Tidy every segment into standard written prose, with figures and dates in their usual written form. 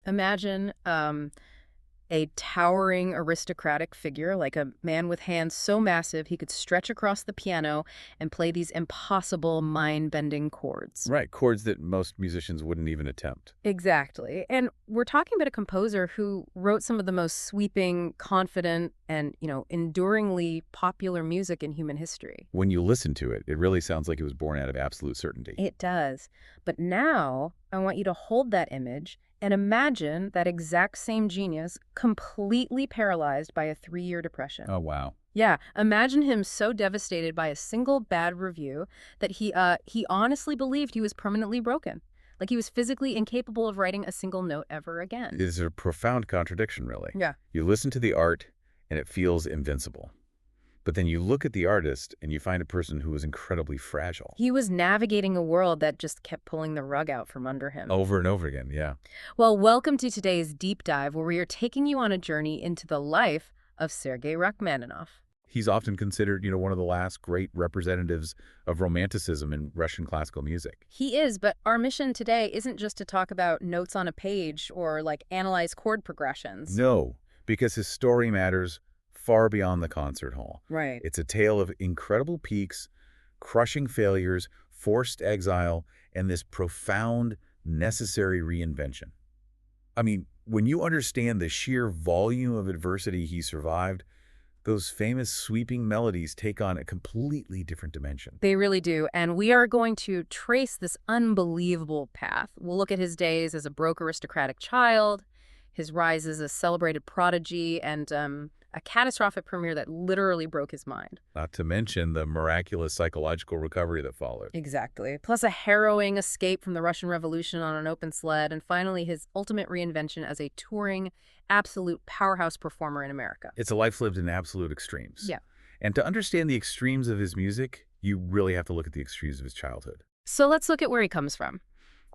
Imagine a towering aristocratic figure, like a man with hands so massive he could stretch across the piano and play these impossible mind-bending chords. Right, chords that most musicians wouldn't even attempt. Exactly. And we're talking about a composer who wrote some of the most sweeping, confident, and, enduringly popular music in human history. When you listen to it, it really sounds like it was born out of absolute certainty. It does. But now I want you to hold that image and imagine that exact same genius completely paralyzed by a 3-year depression. Oh, wow. Yeah, imagine him so devastated by a single bad review that he honestly believed he was permanently broken. Like he was physically incapable of writing a single note ever again. It is a profound contradiction, really. Yeah. You listen to the art, and it feels invincible. But then you look at the artist, and you find a person who was incredibly fragile. He was navigating a world that just kept pulling the rug out from under him. Over and over again, yeah. Well, welcome to today's deep dive, where we are taking you on a journey into the life of Sergei Rachmaninoff. He's often considered, one of the last great representatives of Romanticism in Russian classical music. He is, but our mission today isn't just to talk about notes on a page or, analyze chord progressions. No, because his story matters far beyond the concert hall. Right. It's a tale of incredible peaks, crushing failures, forced exile, and this profound, necessary reinvention. I mean, when you understand the sheer volume of adversity he survived, those famous sweeping melodies take on a completely different dimension. They really do, and we are going to trace this unbelievable path. We'll look at his days as a broke aristocratic child, his rise as a celebrated prodigy, and a catastrophic premiere that literally broke his mind. Not to mention the miraculous psychological recovery that followed. Exactly. Plus a harrowing escape from the Russian Revolution on an open sled, and finally his ultimate reinvention as a touring, absolute powerhouse performer in America. It's a life lived in absolute extremes. Yeah. And to understand the extremes of his music, you really have to look at the extremes of his childhood. So let's look at where he comes from.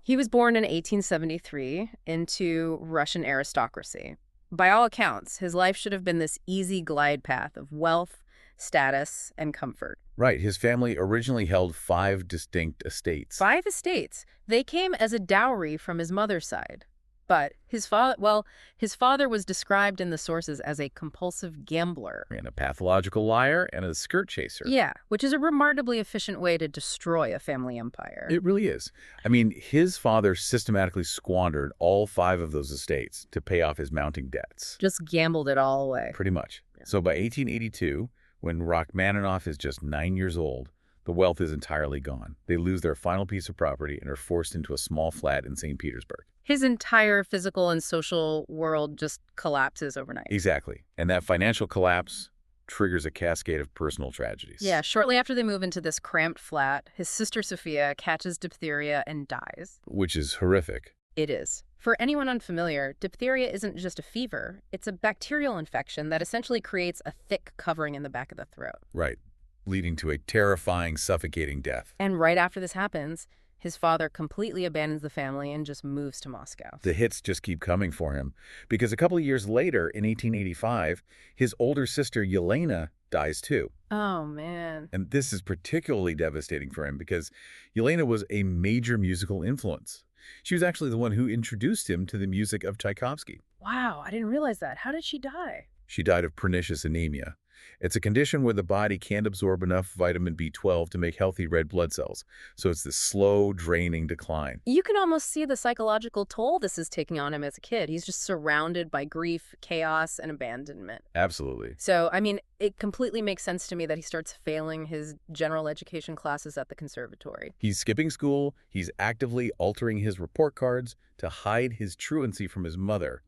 He was born in 1873 into Russian aristocracy. By all accounts, his life should have been this easy glide path of wealth, status, and comfort. Right. His family originally held 5 distinct estates. 5 estates. They came as a dowry from his mother's side. But his father was described in the sources as a compulsive gambler. And a pathological liar and a skirt chaser. Yeah, which is a remarkably efficient way to destroy a family empire. It really is. I mean, his father systematically squandered all 5 of those estates to pay off his mounting debts. Just gambled it all away. Pretty much. Yeah. So by 1882, when Rachmaninoff is just 9 years old, the wealth is entirely gone. They lose their final piece of property and are forced into a small flat in St. Petersburg. His entire physical and social world just collapses overnight. Exactly. And that financial collapse triggers a cascade of personal tragedies. Yeah, shortly after they move into this cramped flat, his sister Sophia catches diphtheria and dies. Which is horrific. It is. For anyone unfamiliar, diphtheria isn't just a fever. It's a bacterial infection that essentially creates a thick covering in the back of the throat. Right. Leading to a terrifying, suffocating death. And right after this happens, his father completely abandons the family and just moves to Moscow. The hits just keep coming for him, because a couple of years later, in 1885, his older sister Yelena dies too. Oh, man. And this is particularly devastating for him because Yelena was a major musical influence. She was actually the one who introduced him to the music of Tchaikovsky. Wow, I didn't realize that. How did she die? She died of pernicious anemia. It's a condition where the body can't absorb enough vitamin B12 to make healthy red blood cells. So it's this slow, draining decline. You can almost see the psychological toll this is taking on him as a kid. He's just surrounded by grief, chaos, and abandonment. Absolutely. So, I mean, it completely makes sense to me that he starts failing his general education classes at the conservatory. He's skipping school. He's actively altering his report cards to hide his truancy from his mother.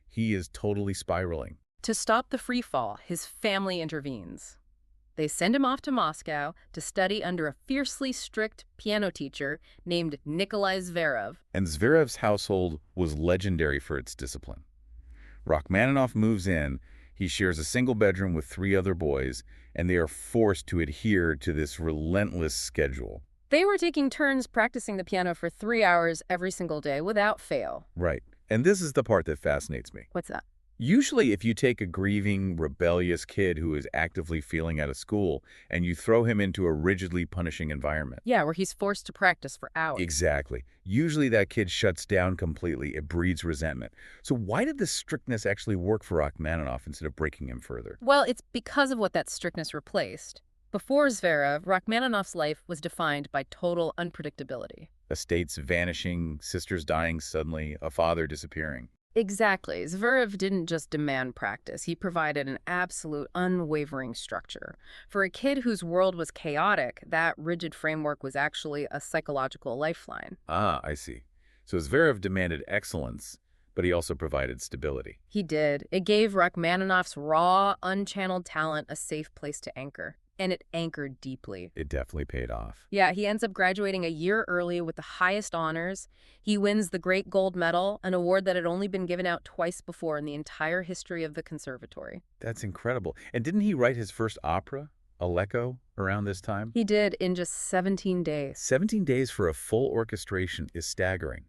He is totally spiraling. To stop the free fall, his family intervenes. They send him off to Moscow to study under a fiercely strict piano teacher named Nikolai Zverev. And Zverev's household was legendary for its discipline. Rachmaninoff moves in. He shares a single bedroom with 3 other boys, and they are forced to adhere to this relentless schedule. They were taking turns practicing the piano for 3 hours every single day without fail. Right. And this is the part that fascinates me. What's that? Usually, if you take a grieving, rebellious kid who is actively feeling out of school and you throw him into a rigidly punishing environment. Yeah, where he's forced to practice for hours. Exactly. Usually that kid shuts down completely. It breeds resentment. So why did this strictness actually work for Rachmaninoff instead of breaking him further? Well, it's because of what that strictness replaced. Before Zverev, Rachmaninoff's life was defined by total unpredictability. Estates vanishing, sisters dying suddenly, a father disappearing. Exactly. Zverev didn't just demand practice. He provided an absolute, unwavering structure. For a kid whose world was chaotic, that rigid framework was actually a psychological lifeline. Ah, I see. So Zverev demanded excellence, but he also provided stability. He did. It gave Rachmaninoff's raw, unchanneled talent a safe place to anchor. And it anchored deeply. It definitely paid off. Yeah, he ends up graduating a year early with the highest honors. He wins the Great Gold Medal, an award that had only been given out twice before in the entire history of the conservatory. That's incredible. And didn't he write his first opera, Aleko, around this time? He did in just 17 days. 17 days for a full orchestration is staggering.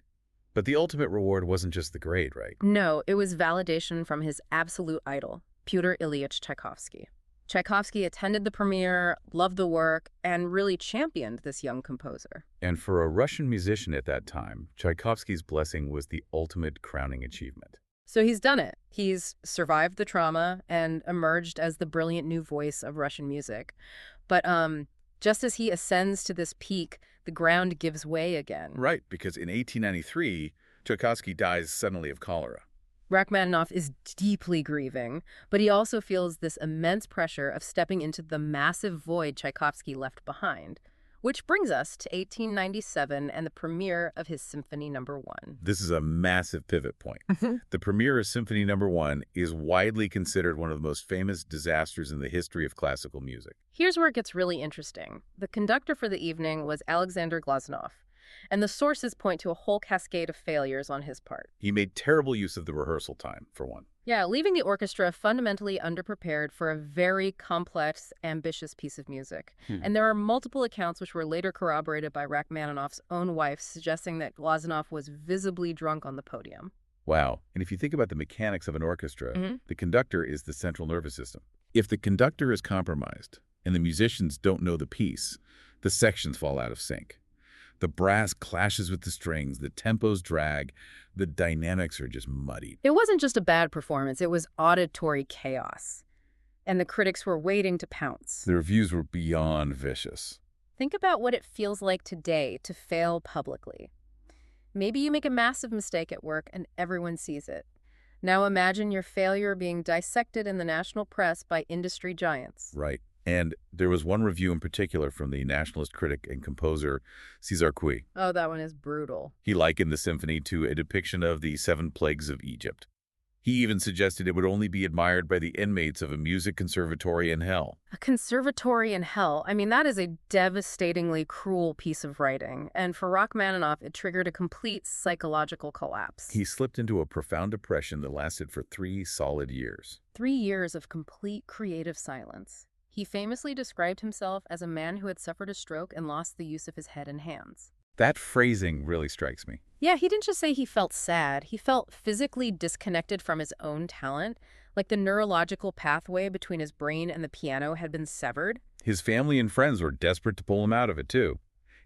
But the ultimate reward wasn't just the grade, right? No, it was validation from his absolute idol, Pyotr Ilyich Tchaikovsky. Tchaikovsky attended the premiere, loved the work, and really championed this young composer. And for a Russian musician at that time, Tchaikovsky's blessing was the ultimate crowning achievement. So he's done it. He's survived the trauma and emerged as the brilliant new voice of Russian music. But just as he ascends to this peak, the ground gives way again. Right, because in 1893, Tchaikovsky dies suddenly of cholera. Rachmaninoff is deeply grieving, but he also feels this immense pressure of stepping into the massive void Tchaikovsky left behind. Which brings us to 1897 and the premiere of his Symphony No. 1. This is a massive pivot point. The premiere of Symphony No. 1 is widely considered one of the most famous disasters in the history of classical music. Here's where it gets really interesting. The conductor for the evening was Alexander Glazunov, and the sources point to a whole cascade of failures on his part. He made terrible use of the rehearsal time, for one. Yeah, leaving the orchestra fundamentally underprepared for a very complex, ambitious piece of music. And there are multiple accounts which were later corroborated by Rachmaninoff's own wife, suggesting that Glazunov was visibly drunk on the podium. Wow. And if you think about the mechanics of an orchestra, the conductor is the central nervous system. If the conductor is compromised and the musicians don't know the piece, the sections fall out of sync. The brass clashes with the strings, the tempos drag, the dynamics are just muddied. It wasn't just a bad performance, it was auditory chaos. And the critics were waiting to pounce. The reviews were beyond vicious. Think about what it feels like today to fail publicly. Maybe you make a massive mistake at work and everyone sees it. Now imagine your failure being dissected in the national press by industry giants. Right. And there was one review in particular from the nationalist critic and composer César Cui. Oh, that one is brutal. He likened the symphony to a depiction of the 7 plagues of Egypt. He even suggested it would only be admired by the inmates of a music conservatory in hell. A conservatory in hell. I mean, that is a devastatingly cruel piece of writing. And for Rachmaninoff, it triggered a complete psychological collapse. He slipped into a profound depression that lasted for 3 solid years. 3 years of complete creative silence. He famously described himself as a man who had suffered a stroke and lost the use of his head and hands. That phrasing really strikes me. Yeah, he didn't just say he felt sad. He felt physically disconnected from his own talent, like the neurological pathway between his brain and the piano had been severed. His family and friends were desperate to pull him out of it, too.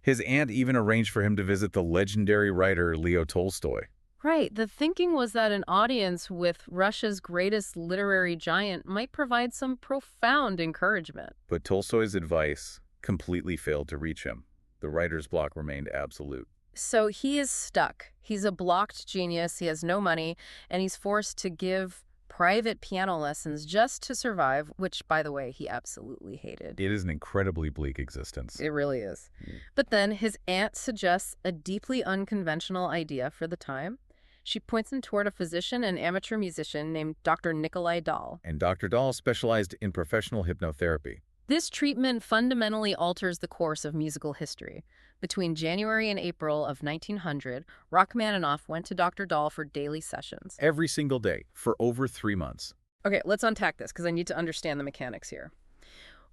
His aunt even arranged for him to visit the legendary writer Leo Tolstoy. Right. The thinking was that an audience with Russia's greatest literary giant might provide some profound encouragement. But Tolstoy's advice completely failed to reach him. The writer's block remained absolute. So he is stuck. He's a blocked genius. He has no money, and he's forced to give private piano lessons just to survive, which, by the way, he absolutely hated. It is an incredibly bleak existence. It really is. But then his aunt suggests a deeply unconventional idea for the time. She points him toward a physician and amateur musician named Dr. Nikolai Dahl. And Dr. Dahl specialized in professional hypnotherapy. This treatment fundamentally alters the course of musical history. Between January and April of 1900, Rachmaninoff went to Dr. Dahl for daily sessions. Every single day, for over 3 months. Okay, let's unpack this because I need to understand the mechanics here.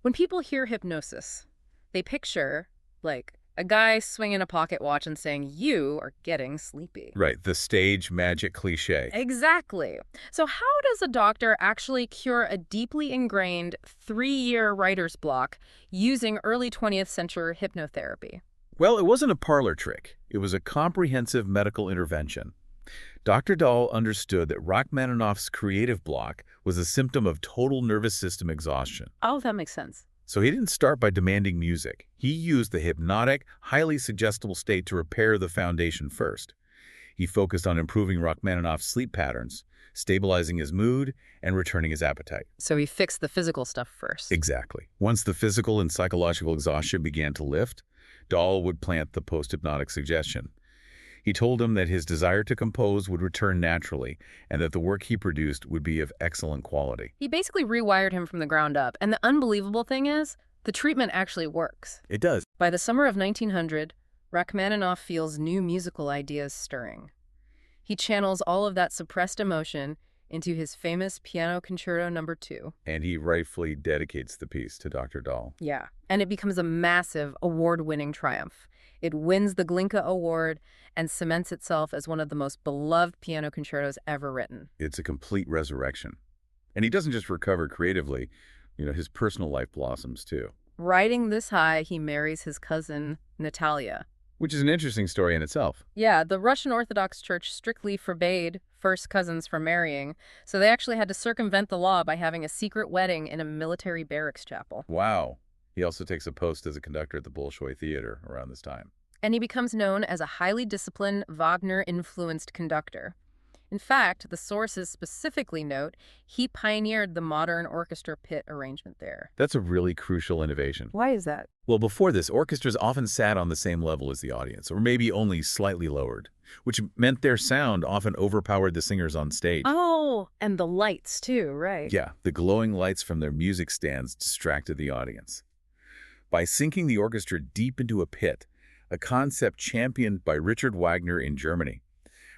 When people hear hypnosis, they picture, like, A guy swinging a pocket watch and saying, "You are getting sleepy." Right, the stage magic cliché. Exactly. So how does a doctor actually cure a deeply ingrained 3-year writer's block using early 20th century hypnotherapy? Well, it wasn't a parlor trick. It was a comprehensive medical intervention. Dr. Dahl understood that Rachmaninoff's creative block was a symptom of total nervous system exhaustion. Oh, that makes sense. So he didn't start by demanding music. He used the hypnotic, highly suggestible state to repair the foundation first. He focused on improving Rachmaninoff's sleep patterns, stabilizing his mood, and returning his appetite. So he fixed the physical stuff first. Exactly. Once the physical and psychological exhaustion began to lift, Dahl would plant the post-hypnotic suggestion. He told him that his desire to compose would return naturally and that the work he produced would be of excellent quality. He basically rewired him from the ground up. And the unbelievable thing is, the treatment actually works. It does. By the summer of 1900, Rachmaninoff feels new musical ideas stirring. He channels all of that suppressed emotion into his famous Piano Concerto No. 2. And he rightfully dedicates the piece to Dr. Dahl. Yeah, and it becomes a massive, award-winning triumph. It wins the Glinka Award and cements itself as one of the most beloved piano concertos ever written. It's a complete resurrection. And he doesn't just recover creatively, his personal life blossoms too. Riding this high, he marries his cousin, Natalia. Which is an interesting story in itself. Yeah, the Russian Orthodox Church strictly forbade first cousins from marrying, so they actually had to circumvent the law by having a secret wedding in a military barracks chapel. Wow. He also takes a post as a conductor at the Bolshoi Theater around this time. And he becomes known as a highly disciplined, Wagner-influenced conductor. In fact, the sources specifically note he pioneered the modern orchestra pit arrangement there. That's a really crucial innovation. Why is that? Well, before this, orchestras often sat on the same level as the audience, or maybe only slightly lowered, which meant their sound often overpowered the singers on stage. Oh, and the lights too, right? Yeah, the glowing lights from their music stands distracted the audience. By sinking the orchestra deep into a pit, a concept championed by Richard Wagner in Germany,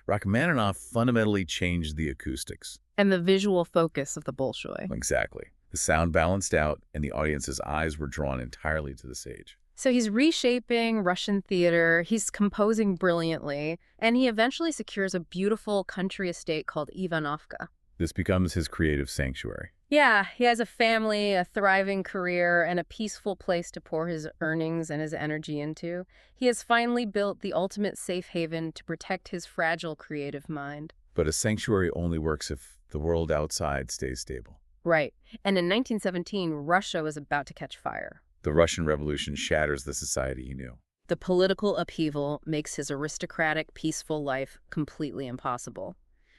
Rachmaninoff fundamentally changed the acoustics. And the visual focus of the Bolshoi. Exactly. The sound balanced out, and the audience's eyes were drawn entirely to the stage. So he's reshaping Russian theater, he's composing brilliantly, and he eventually secures a beautiful country estate called Ivanovka. This becomes his creative sanctuary. Yeah, he has a family, a thriving career, and a peaceful place to pour his earnings and his energy into. He has finally built the ultimate safe haven to protect his fragile creative mind. But a sanctuary only works if the world outside stays stable. Right. And in 1917, Russia was about to catch fire. The Russian Revolution shatters the society he knew. The political upheaval makes his aristocratic, peaceful life completely impossible.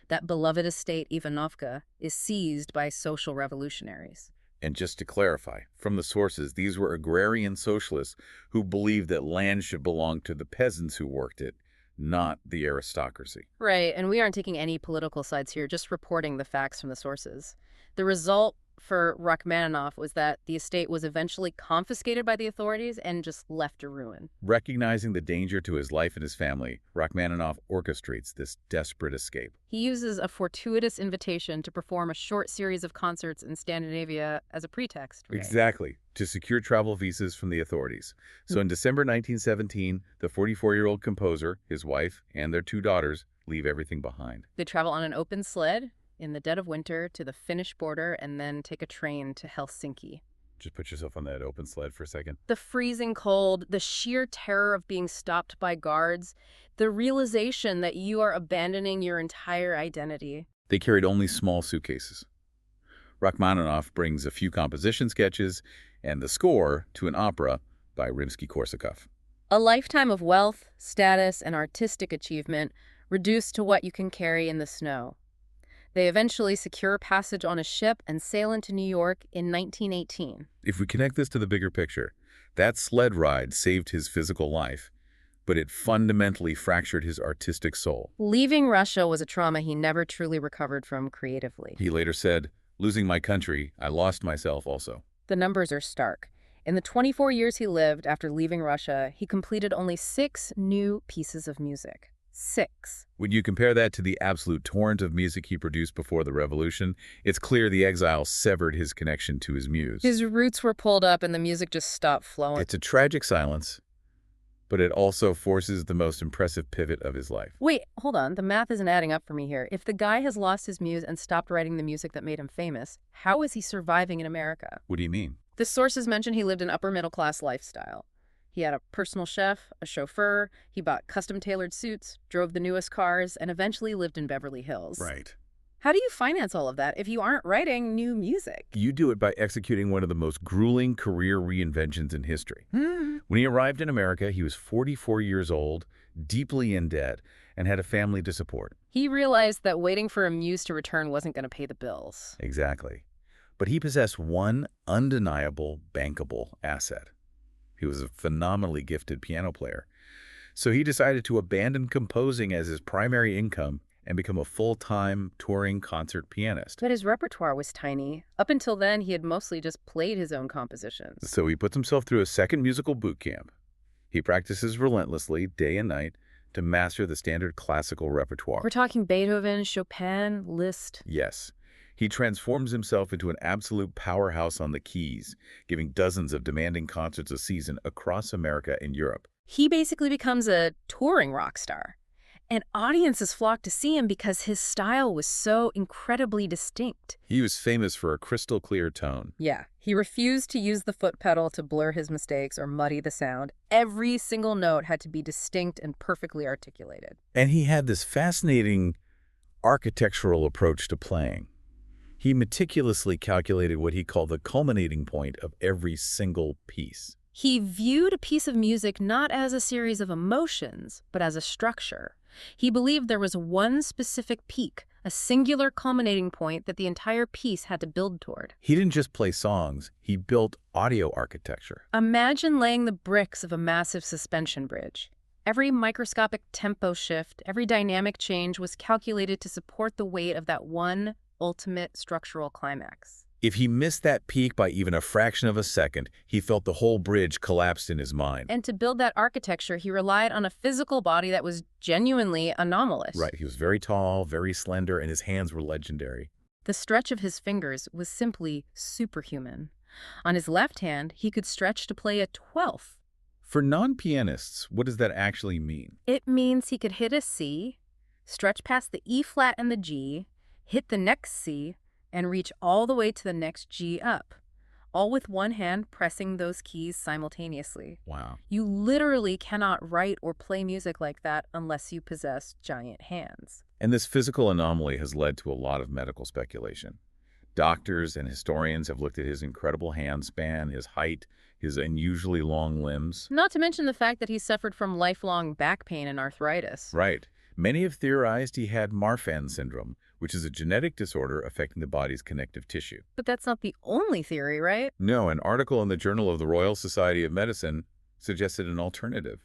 That beloved estate, Ivanovka, is seized by social revolutionaries. And just to clarify, from the sources, these were agrarian socialists who believed that land should belong to the peasants who worked it, not the aristocracy. Right, and we aren't taking any political sides here, just reporting the facts from the sources. The result for Rachmaninoff was that the estate was eventually confiscated by the authorities and just left to ruin. Recognizing the danger to his life and his family, Rachmaninoff orchestrates this desperate escape. He uses a fortuitous invitation to perform a short series of concerts in Scandinavia as a pretext. Right? Exactly, to secure travel visas from the authorities. So in December 1917, the 44-year-old composer, his wife, and their 2 daughters leave everything behind. They travel on an open sled in the dead of winter to the Finnish border and then take a train to Helsinki. Just put yourself on that open sled for a second. The freezing cold, the sheer terror of being stopped by guards, the realization that you are abandoning your entire identity. They carried only small suitcases. Rachmaninoff brings a few composition sketches and the score to an opera by Rimsky-Korsakov. A lifetime of wealth, status, and artistic achievement reduced to what you can carry in the snow. They eventually secure passage on a ship and sail into New York in 1918. If we connect this to the bigger picture, that sled ride saved his physical life, but it fundamentally fractured his artistic soul. Leaving Russia was a trauma he never truly recovered from creatively. He later said, "Losing my country, I lost myself also." The numbers are stark. In the 24 years he lived after leaving Russia, he completed only 6 new pieces of music. 6. When you compare that to the absolute torrent of music he produced before the revolution, it's clear the exile severed his connection to his muse. His roots were pulled up and the music just stopped flowing. It's a tragic silence, but it also forces the most impressive pivot of his life. Wait, hold on. The math isn't adding up for me here. If the guy has lost his muse and stopped writing the music that made him famous, how is he surviving in America? What do you mean? The sources mention he lived an upper-middle-class lifestyle. He had a personal chef, a chauffeur, he bought custom-tailored suits, drove the newest cars, and eventually lived in Beverly Hills. Right. How do you finance all of that if you aren't writing new music? You do it by executing one of the most grueling career reinventions in history. When he arrived in America, he was 44 years old, deeply in debt, and had a family to support. He realized that waiting for a muse to return wasn't going to pay the bills. Exactly. But he possessed one undeniable, bankable asset. He was a phenomenally gifted piano player. So he decided to abandon composing as his primary income and become a full-time touring concert pianist. But his repertoire was tiny. Up until then, he had mostly just played his own compositions. So he puts himself through a second musical boot camp. He practices relentlessly, day and night, to master the standard classical repertoire. We're talking Beethoven, Chopin, Liszt. Yes. He transforms himself into an absolute powerhouse on the keys, giving dozens of demanding concerts a season across America and Europe. He basically becomes a touring rock star. And audiences flocked to see him because his style was so incredibly distinct. He was famous for a crystal-clear tone. Yeah, he refused to use the foot pedal to blur his mistakes or muddy the sound. Every single note had to be distinct and perfectly articulated. And he had this fascinating architectural approach to playing. He meticulously calculated what he called the culminating point of every single piece. He viewed a piece of music not as a series of emotions, but as a structure. He believed there was one specific peak, a singular culminating point that the entire piece had to build toward. He didn't just play songs, he built audio architecture. Imagine laying the bricks of a massive suspension bridge. Every microscopic tempo shift, every dynamic change was calculated to support the weight of that one ultimate structural climax. If he missed that peak by even a fraction of a second, he felt the whole bridge collapsed in his mind. And to build that architecture, he relied on a physical body that was genuinely anomalous. Right, he was very tall, very slender, and his hands were legendary. The stretch of his fingers was simply superhuman. On his left hand, he could stretch to play a 12th. For non-pianists, what does that actually mean? It means he could hit a C, stretch past the E flat and the G, hit the next C, and reach all the way to the next G up, all with one hand pressing those keys simultaneously. Wow. You literally cannot write or play music like that unless you possess giant hands. And this physical anomaly has led to a lot of medical speculation. Doctors and historians have looked at his incredible hand span, his height, his unusually long limbs. Not to mention the fact that he suffered from lifelong back pain and arthritis. Right. Many have theorized he had Marfan syndrome, which is a genetic disorder affecting the body's connective tissue. But that's not the only theory, right? No, an article in the Journal of the Royal Society of Medicine suggested an alternative,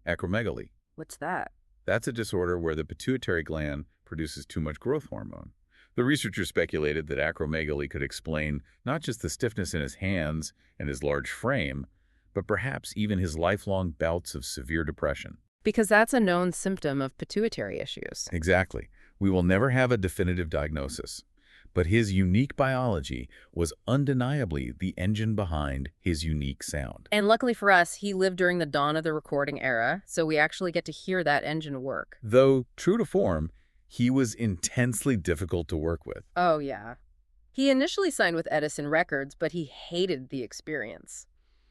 acromegaly. What's that? That's a disorder where the pituitary gland produces too much growth hormone. The researchers speculated that acromegaly could explain not just the stiffness in his hands and his large frame, but perhaps even his lifelong bouts of severe depression. Because that's a known symptom of pituitary issues. Exactly. We will never have a definitive diagnosis, but his unique biology was undeniably the engine behind his unique sound. And luckily for us, he lived during the dawn of the recording era, so we actually get to hear that engine work. Though, true to form, he was intensely difficult to work with. Oh, yeah. He initially signed with Edison Records, but he hated the experience.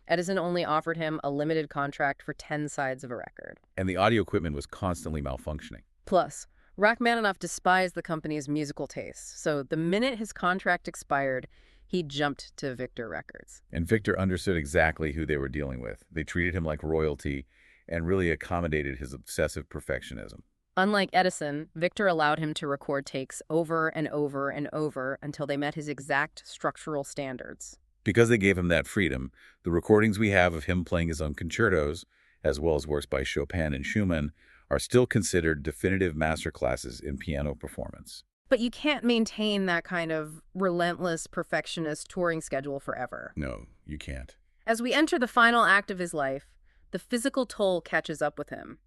Edison only offered him a limited contract for 10 sides of a record. And the audio equipment was constantly malfunctioning. Plus, Rachmaninoff despised the company's musical tastes, so the minute his contract expired, he jumped to Victor Records. And Victor understood exactly who they were dealing with. They treated him like royalty and really accommodated his obsessive perfectionism. Unlike Edison, Victor allowed him to record takes over and over and over until they met his exact structural standards. Because they gave him that freedom, the recordings we have of him playing his own concertos, as well as works by Chopin and Schumann, are still considered definitive masterclasses in piano performance. But you can't maintain that kind of relentless perfectionist touring schedule forever. No, you can't. As we enter the final act of his life, the physical toll catches up with him.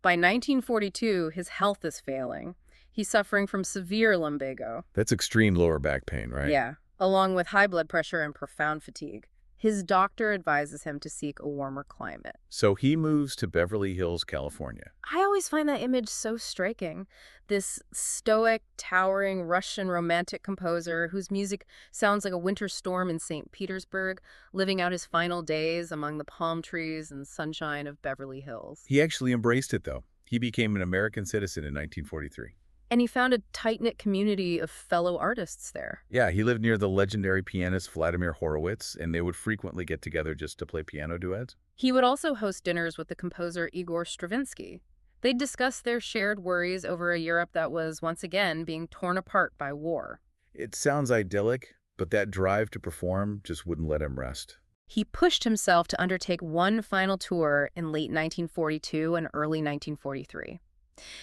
By 1942, his health is failing. He's suffering from severe lumbago. That's extreme lower back pain, right? Yeah, along with high blood pressure and profound fatigue. His doctor advises him to seek a warmer climate. So he moves to Beverly Hills, California. I always find that image so striking. This stoic, towering Russian romantic composer whose music sounds like a winter storm in St. Petersburg, living out his final days among the palm trees and sunshine of Beverly Hills. He actually embraced it, though. He became an American citizen in 1943. And he found a tight-knit community of fellow artists there. Yeah, he lived near the legendary pianist Vladimir Horowitz, and they would frequently get together just to play piano duets. He would also host dinners with the composer Igor Stravinsky. They'd discuss their shared worries over a Europe that was, once again, being torn apart by war. It sounds idyllic, but that drive to perform just wouldn't let him rest. He pushed himself to undertake one final tour in late 1942 and early 1943.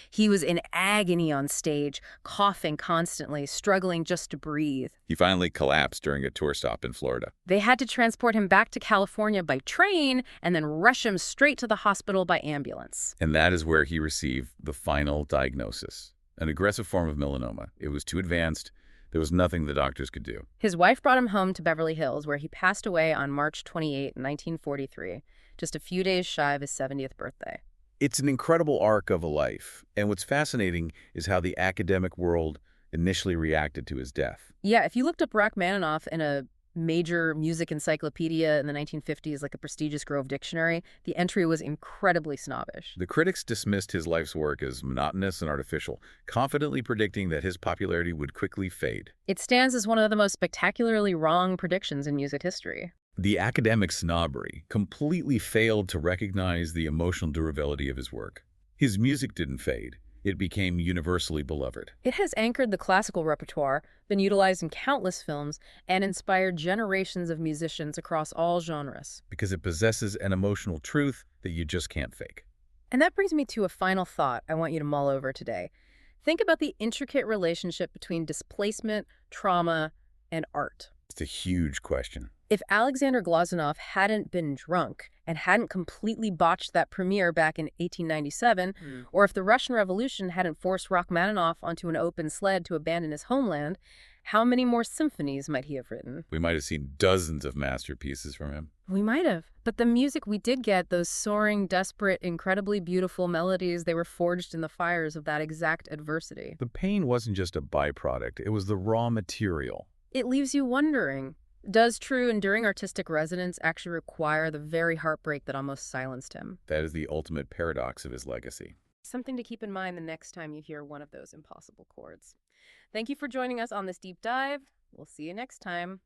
He was in agony on stage, coughing constantly, struggling just to breathe. He finally collapsed during a tour stop in Florida. They had to transport him back to California by train and then rush him straight to the hospital by ambulance. And that is where he received the final diagnosis, an aggressive form of melanoma. It was too advanced. There was nothing the doctors could do. His wife brought him home to Beverly Hills, where he passed away on March 28, 1943, just a few days shy of his 70th birthday. It's an incredible arc of a life, and what's fascinating is how the academic world initially reacted to his death. Yeah, if you looked up Rachmaninoff in a major music encyclopedia in the 1950s, like a prestigious Grove dictionary, the entry was incredibly snobbish. The critics dismissed his life's work as monotonous and artificial, confidently predicting that his popularity would quickly fade. It stands as one of the most spectacularly wrong predictions in music history. The academic snobbery completely failed to recognize the emotional durability of his work. His music didn't fade. It became universally beloved. It has anchored the classical repertoire, been utilized in countless films, and inspired generations of musicians across all genres. Because it possesses an emotional truth that you just can't fake. And that brings me to a final thought I want you to mull over today. Think about the intricate relationship between displacement, trauma, and art. It's a huge question. If Alexander Glazunov hadn't been drunk and hadn't completely botched that premiere back in 1897, or if the Russian Revolution hadn't forced Rachmaninoff onto an open sled to abandon his homeland, how many more symphonies might he have written? We might have seen dozens of masterpieces from him. We might have. But the music we did get, those soaring, desperate, incredibly beautiful melodies, they were forged in the fires of that exact adversity. The pain wasn't just a byproduct. It was the raw material. It leaves you wondering, does true, enduring artistic resonance actually require the very heartbreak that almost silenced him? That is the ultimate paradox of his legacy. Something to keep in mind the next time you hear one of those impossible chords. Thank you for joining us on this deep dive. We'll see you next time.